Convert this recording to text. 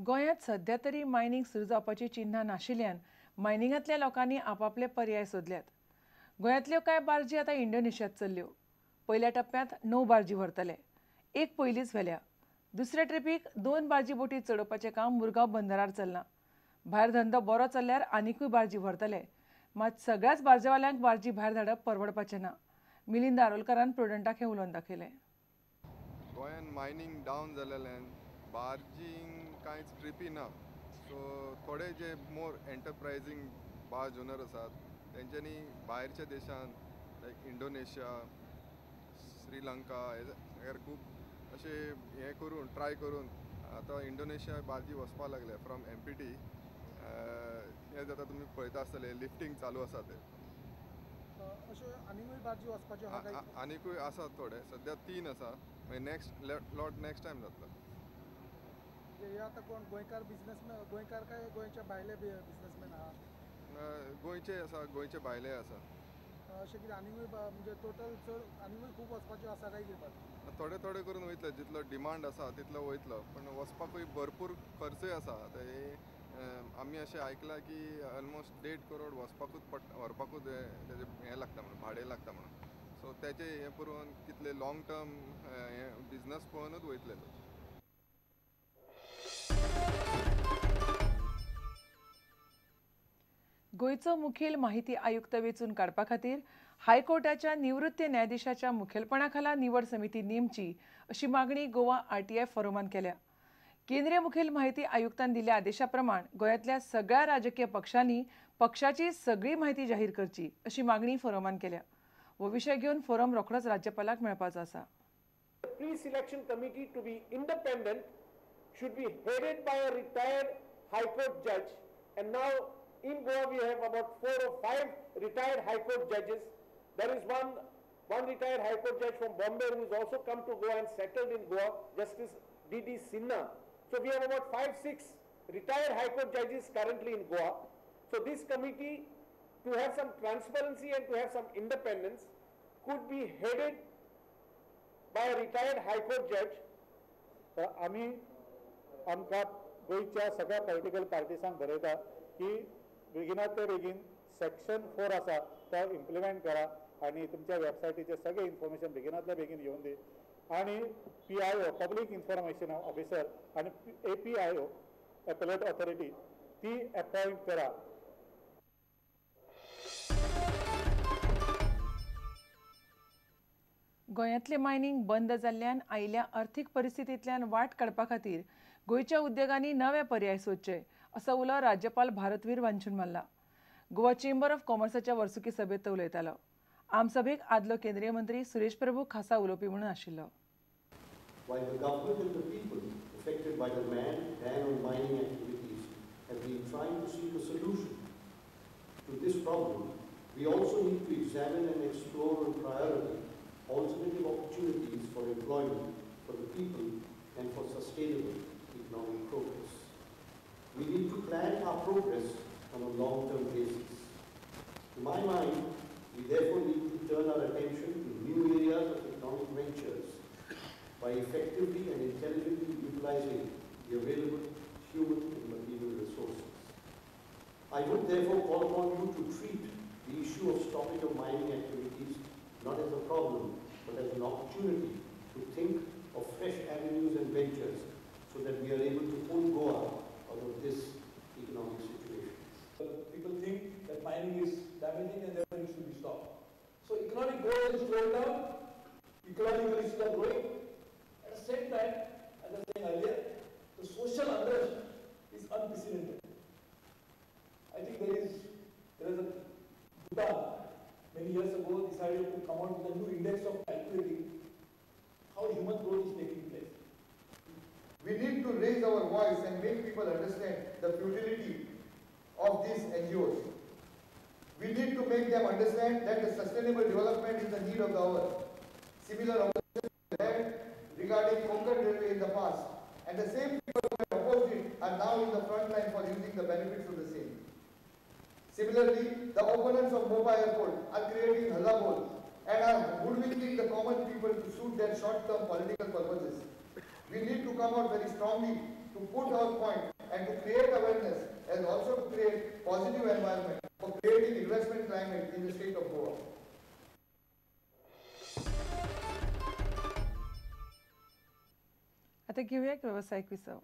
गोंयांत सध्या तरी मायनिंग सुरू जावपाची चिन्हां नाशिल्ल्यान मायनिंगांतल्या लोकांनी आपापले पर्याय सोदल्यात. गोंयांतल्यो कांय बार्जी आतां इंडोनेशियांत चल्ल्यो. पयल्या टप्प्यांत 9 बार्जी व्हरतले. एक पयलींच व्हेल्या. दुसऱ्या ट्रिपीक 2 बार्जी बोटी चडोवपाचें काम मुरगांव बंदरार चल्लां. भायर धंदो बरो चल्ल्यार आनीकूय बार्जी व्हरतले. मात सगळ्याच बार्जेवाल्यांक बार्जी भायर धाडप परवडपाचें ना. मिलिंद आरोलकरान प्रुडंटाक हें उलोवन दाखयलें. गोंयांत मायनिंग डावन जालेल्यान बार्जींक कांयच ट्रिपी ना. सो थोडे जे मोर एंटरप्रायझींग बार्ज ओनर आसात तेंच्यांनी भायरच्या देशांत लायक इंडोनेशिया, श्रीलंका हेर खूब अशे हे करून ट्राय करून आतां इंडोनेशिया बार्जी वचपा लागल्या फ्रॉम MPT. हे जाता तुमी पळयता आसतले लिफ्टींग चालू आसा ते. आनीकूय बार्जी वचपाच्यो आनीकूय आसात थोडे. सद्या 3 आसा. मागीर नेक्स्ट लॉट नेक्स्ट टायम जातलो. हे आतां कोण गोंयकार बिझनेसमॅन गोंयकार काय गोंयचे भायले बिझनेसमॅन आहा? गोंयचे आसा, गोंयचे भायले आसा. अशें कितें आनीकूय म्हणजे टोटल चड आनीकूय खूब वचपाच्यो आसा काय कितें? थोडे थोडे करून वयतले. जितलो डिमांड आसा तितलो वयतलो. पण वचपाकूय भरपूर खर्चूय आसा. आमी अशें आयकलां की ऑलमोस्ट 1.5 करोड वचपाकूच व्हरपाकूच तेजें हें लागता म्हणून भाडें लागता म्हणून. सो तेजें हें पळोवन कितले लाँग टर्म हें बिझनस पळोवनूच वयतले लोक. गोंयचो मुखेल माहिती आयुक्त वेंचून काडपा खातीर हायकोर्टाच्या निवृत्त न्यायाधीशाच्या मुखेलपणा खाला निवड समिती नेमची अशी मागणी गोवा RTI फोरमान केल्या. केंद्रीय मुखेल माहिती आयुक्तान दिल्ल्या आदेशा प्रमाण गोंयांतल्या सगळ्या राजकीय पक्षांनी पक्षाची सगळी माहिती जाहीर करची अशी मागणी फोरमान केल्या. हो विशय घेवन फोरम रोखडोच राज्यपालाक मेळपाचो आसा. Pre-selection committee to be independent should be headed by a retired High Court judge, and now in Goa we have about 4 or 5 retired High Court judges. There is one retired High Court judge from Bombay who has also come to Goa and settled in Goa, Justice D.D. Sinha. So we have about 5-6 retired High Court judges currently in Goa. So this committee, to have some transparency and to have some independence, could be headed by a retired High Court judge. आमी आमकां गोंयच्या सगळ्या political पार्टिसांक बरयता की बेगिनात ते बेगीन section 4 आसा तो इम्प्लिमेंट करा आनी तुमच्या वेबसायटीचेर सगळें इन्फॉर्मेशन बेगिनातल्या बेगीन येवन दी. आनी PIO पब्लीक इन्फॉर्मेशन ऑफिसर आनी APIO एपेलेट ऑथॉरिटी ती अपॉयंट करा. गोंयांतलें मायनिंग बंद जाल्ल्यान आयिल्ल्या अर्थीक परिस्थितींतल्यान वाट काडपा खातीर गोंयच्या उद्देगांनी नवे पर्याय सोदचे असो उलो राज्यपाल भारतवीर वांचून मारला. गोवा चेंबर ऑफ कॉमर्साच्या वर्सुकी सभेत तो उलयतालो. आमसभेक आदलो केंद्रीय मंत्री सुरेश प्रभू खासा उलोवपी म्हणून आशिल्लो. While the government and the people affected by the ban on mining activities have been trying to seek a solution to this problem, we also need to examine and explore on priority alternative opportunities for employment for the people and for sustainable economic progress. We need to plan our progress on a long-term basis. To my mind, we therefore need to turn our attention to new areas of economic ventures by effectively and intelligently utilizing the available human and material resources. I would therefore call upon you to treat the issue of stoppage of mining activities not as a problem, but as an opportunity to think of fresh avenues and ventures so that we are able to pull Goa out of this economic situation. People think that mining is damaging and therefore it should be stopped. So economic growth is slowing down, economically still growing. At the same time, as I was saying earlier, the social unrest is unprecedented. I think there is a Bhutan many years ago decided to come out with a new index of calculating how human growth is taking place. We need to raise our voice and make people understand the futility of these NGOs. We need to make them understand that the sustainable development is the need of the hour. Similar oppositions had regarding Konkan Railway in the past, and the same people who have opposed it are now in the front line for using the benefits of the same. Similarly, the opponents of Mopa Airport are creating hallabol and are hoodwinking the common people to suit their short-term political purposes. We need to come out very strongly to put our point and to create awareness and also to create positive environment for creating investment climate in the state of Goa. आता घेऊया एक व्यावसायिक विसव.